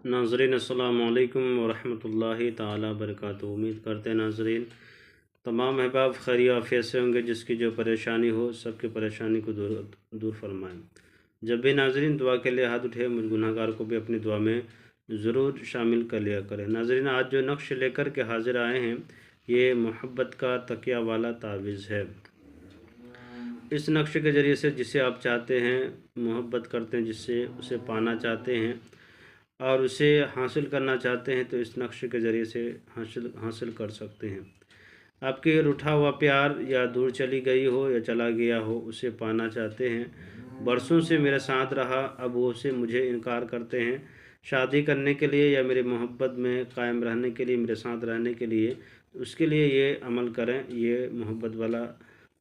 नाज़रीन अस्सलामु अलैकुम वरहमतुल्लाहि ताला बरकातुहू। उम्मीद करते हैं नाज़रीन तमाम अहबाब खैरियत आफियत से होंगे। जिसकी जो परेशानी हो सबकी परेशानी को दूर फरमाएँ। जब भी नाज़रीन दुआ के लिए हाथ उठे मुझ गुनहगार को भी अपनी दुआ में ज़रूर शामिल कर लिया करें। नाज़रीन आज जो नक्श लेकर के हाज़िर आए हैं ये मोहब्बत का तकिया वाला तावीज़ है। इस नक्श के ज़रिए से जिसे आप चाहते हैं, मोहब्बत करते हैं, जिससे उसे पाना चाहते हैं और उसे हासिल करना चाहते हैं तो इस नक्श के ज़रिए से हासिल कर सकते हैं। आपके रूठा हुआ प्यार या दूर चली गई हो या चला गया हो, उसे पाना चाहते हैं। बरसों से मेरे साथ रहा, अब वो से मुझे इनकार करते हैं। शादी करने के लिए या मेरी मोहब्बत में कायम रहने के लिए, मेरे साथ रहने के लिए, उसके लिए ये अमल करें। ये मोहब्बत वाला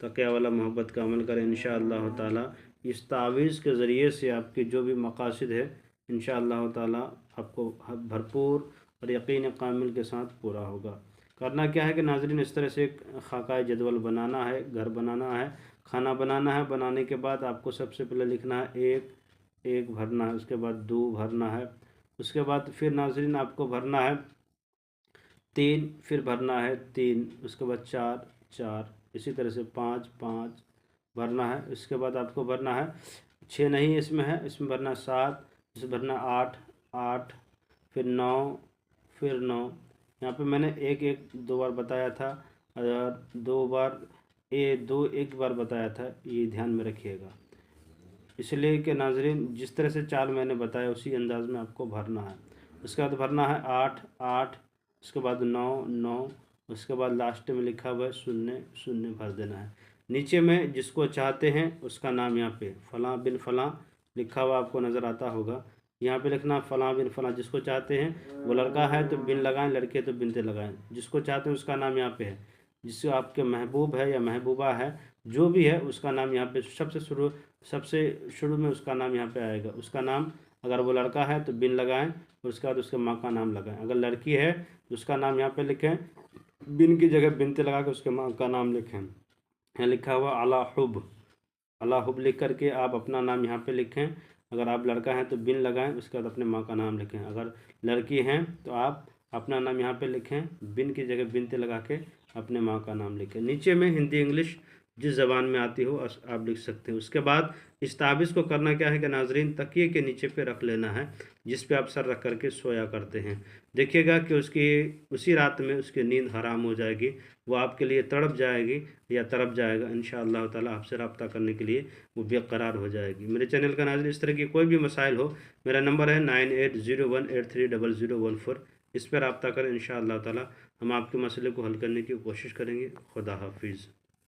तकिया वाला मोहब्बत का अमल करें। इंशाअल्लाह ताला इस तावीज़ के ज़रिए से आपकी जो भी मकासद है इंशाअल्लाह ताला आपको भरपूर और यकीन कामिल के साथ पूरा होगा। करना क्या है कि नाज़रीन इस तरह से खाका जदवल बनाना है, घर बनाना है, खाना बनाना है। बनाने के बाद आपको सबसे पहले लिखना है एक भरना है, उसके बाद 2 भरना है, उसके बाद फिर नाज़रीन आपको भरना है 3, फिर भरना है 3, उसके बाद 4, इसी तरह से 5 भरना है। इसके बाद आपको भरना है 6 नहीं इसमें है, इसमें भरना 7, इसमें भरना 8, फिर 9, फिर 9। यहाँ पे मैंने एक 2 बार बताया था और 2 बार एक बार बताया था, ये ध्यान में रखिएगा। इसलिए कि नाज़रीन जिस तरह से चाल मैंने बताया उसी अंदाज में आपको भरना है। उसके बाद भरना है 8, उसके बाद 9, उसके बाद लास्ट में लिखा हुआ है 0 भर देना है। नीचे में जिसको चाहते हैं उसका नाम यहाँ पे फ़लाँ बिन फ़लाँ लिखा हुआ आपको नज़र आता होगा। यहाँ पे लिखना फ़लाँ बिन फ़लाँ। जिसको चाहते हैं वो लड़का है तो बिन लगाएं, लड़के तो बिनते लगाएं। जिसको चाहते हैं उसका नाम यहाँ पे है। जिससे आपके महबूब है या महबूबा है, जो भी है उसका नाम यहाँ पे सबसे शुरू में उसका नाम यहाँ पे आएगा। उसका नाम अगर वो लड़का है तो बिन लगाएं, उसके बाद उसके माँ का नाम लगाएं। अगर लड़की है तो उसका नाम यहाँ पे लिखें, बिन की जगह बिनते लगा के उसके माँ का नाम लिखें। यहाँ लिखा हुआ अला हुब लिख करके आप अपना नाम यहाँ पे लिखें। अगर आप लड़का हैं तो बिन लगाएं, उसके बाद अपने माँ का नाम लिखें। अगर लड़की हैं तो आप अपना नाम यहाँ पे लिखें, बिन की जगह बिनते लगा के अपने माँ का नाम लिखें। नीचे में हिंदी इंग्लिश जिस ज़बान में आती हो आप लिख सकते हैं। उसके बाद इस ताबीज़ को करना क्या है कि नाज़रीन तकिए के नीचे पे रख लेना है, जिस पे आप सर रख करके सोया करते हैं। देखिएगा कि उसी रात में उसकी नींद हराम हो जाएगी, वो आपके लिए तड़प जाएगी या तड़प जाएगा। इंशाअल्लाह ताला आपसे रब्ता करने के लिए वो बेकरार हो जाएगी। मेरे चैनल का नाज़रीन इस तरह की कोई भी मसाइल हो, मेरा नंबर है 9801830014। इस पर रब्ता करें। इंशाअल्लाह ताला हम आपके मसले को हल करने की कोशिश करेंगे। खुदा हाफिज़।